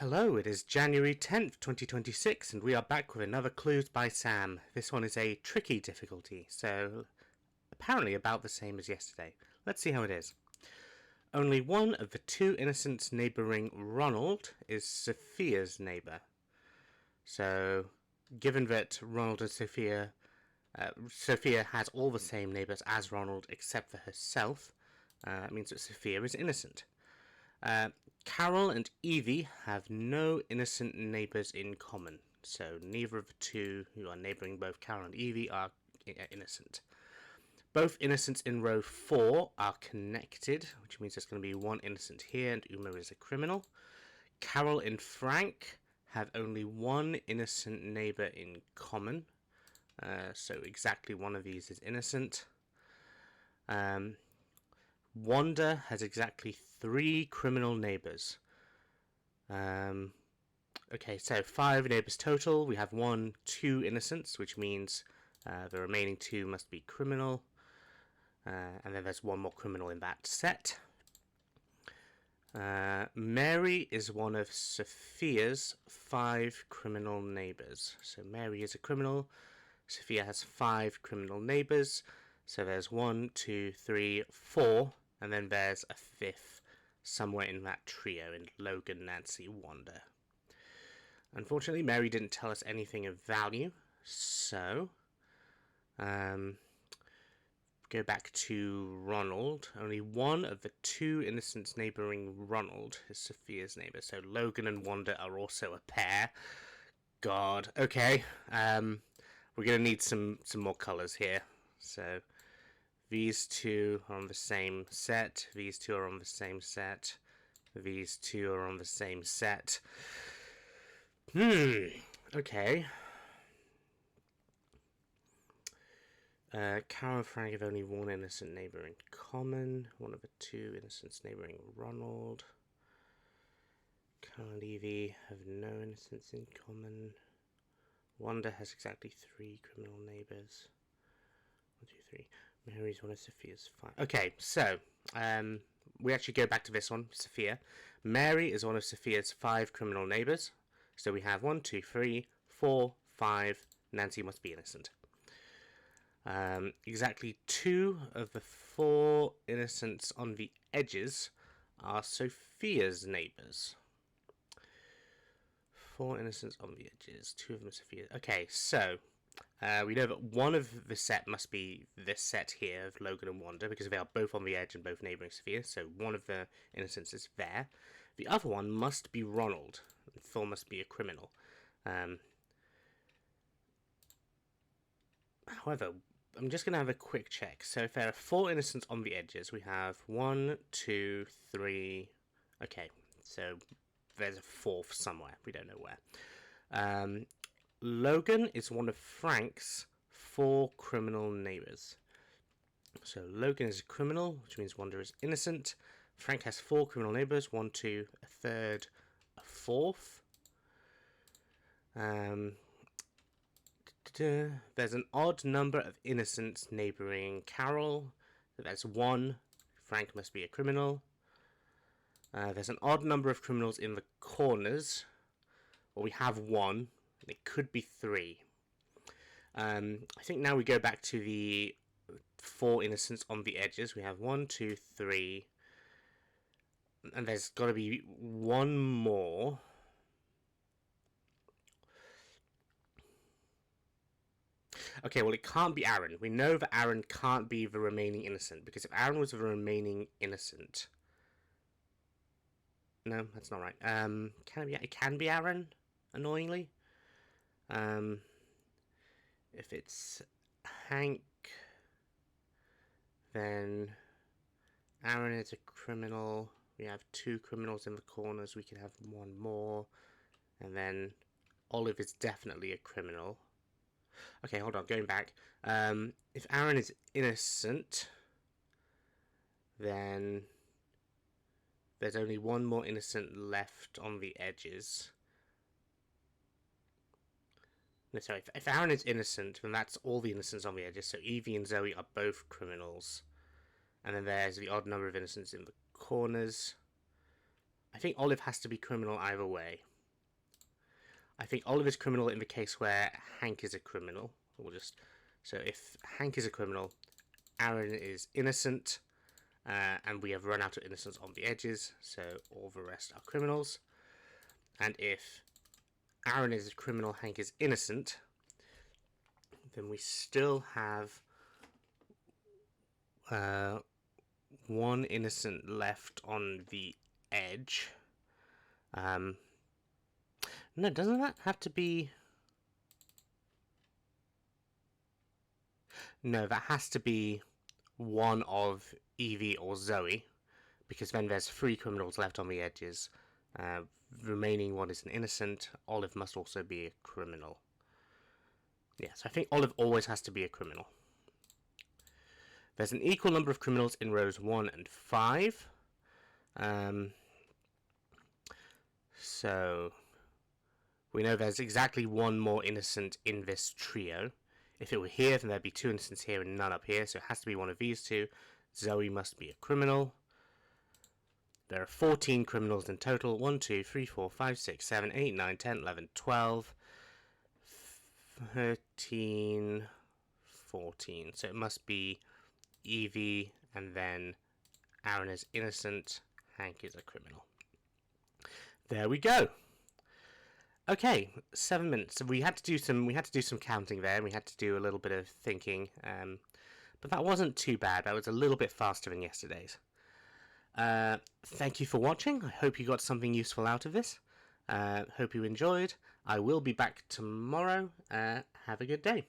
Hello, it is January 10th, 2026, and we are back with another Clues by Sam. This one is a tricky difficulty, so apparently about the same as yesterday. Let's see how it is. Only one of the two innocents neighbouring Ronald is Sophia's neighbour. So, given that Ronald and Sophia has all the same neighbours as Ronald except for herself, it means that Sophia is innocent. Carol and Evie have no innocent neighbours in common, so neither of the two who are neighbouring both Carol and Evie are innocent. Both innocents in row 4 are connected, which means there's going to be one innocent here and Uma is a criminal. Carol and Frank have only one innocent neighbour in common, so exactly one of these is innocent. Wanda has exactly 3 criminal neighbours. Okay, so 5 neighbours total. We have 2 innocents, which means the remaining 2 must be criminal. And then there's one more criminal in that set. Mary is one of Sophia's 5 criminal neighbours. So Mary is a criminal. Sophia has 5 criminal neighbours. So there's 1, 2, 3, 4. And then there's a 5th somewhere in that trio in Logan, Nancy, Wanda. Unfortunately, Mary didn't tell us anything of value, so go back to Ronald. Only one of the 2 innocents neighbouring Ronald is Sophia's neighbour, so Logan and Wanda are also a pair. God, okay. We're going to need some more colours here, so these 2 are on the same set. These 2 are on the same set. These 2 are on the same set. Okay. Carol and Frank have only one innocent neighbour in common. One of the 2 innocents neighbouring Ronald. Carol and Evie have no innocents in common. Wanda has exactly 3 criminal neighbours. 1, 2, 3. Mary's one of Sophia's 5. Okay, so we actually go back to this one, Sophia. Mary is one of Sophia's 5 criminal neighbours. So we have 1, 2, 3, 4, 5. Nancy must be innocent. Exactly 2 of the 4 innocents on the edges are Sophia's neighbours. 4 innocents on the edges. 2 of them are Sophia's. Okay, so we know that one of the set must be this set here of Logan and Wanda, because they are both on the edge and both neighbouring Sophia, so one of the innocents is there. The other one must be Ronald. Phil must be a criminal. However, I'm just going to have a quick check. So if there are 4 innocents on the edges, we have 1, 2, 3... Okay, so there's a 4th somewhere. We don't know where. Logan is one of Frank's 4 criminal neighbours. So Logan is a criminal, which means Wanda is innocent. Frank has 4 criminal neighbours. 1, 2, a 3rd, a 4th. There's an odd number of innocents neighbouring Carol. That's 1. Frank must be a criminal. There's an odd number of criminals in the corners. Well, we have 1. It could be 3. I think now we go back to the 4 innocents on the edges. We have 1, 2, 3. And there's got to be 1 more. Okay, well, it can't be Aaron. We know that Aaron can't be the remaining innocent, because if Aaron was the remaining innocent... No, that's not right. It can be Aaron, annoyingly. If it's Hank, then Aaron is a criminal. We have 2 criminals in the corners. We could have 1 more. And then Olive is definitely a criminal. Okay, hold on, going back. If Aaron is innocent, then there's only 1 more innocent left on the edges. No, sorry, if Aaron is innocent, then that's all the innocents on the edges. So Evie and Zoe are both criminals. And then there's the odd number of innocents in the corners. I think Olive has to be criminal either way. I think Olive is criminal in the case where Hank is a criminal. So if Hank is a criminal, Aaron is innocent, and we have run out of innocence on the edges, so all the rest are criminals. And if Aaron is a criminal, Hank is innocent, then we still have one innocent left on the edge. No, doesn't that have to be... No, that has to be one of Evie or Zoe, because then there's 3 criminals left on the edges. The remaining one is an innocent. Olive must also be a criminal. Yeah, so I think Olive always has to be a criminal. There's an equal number of criminals in rows 1 and 5. So we know there's exactly one more innocent in this trio. If it were here, then there'd be 2 innocents here and none up here, so it has to be one of these 2. Zoe must be a criminal. There are 14 criminals in total. 1, 2, 3, 4, 5, 6, 7, 8, 9, 10, 11, 12, 13, 14. So it must be Evie, and then Aaron is innocent, Hank is a criminal. There we go. Okay, 7 minutes. So we had to do some counting there. We had to do a little bit of thinking, but that wasn't too bad. That was a little bit faster than yesterday's. Thank you for watching. I hope you got something useful out of this. Hope you enjoyed. I will be back tomorrow. Have a good day.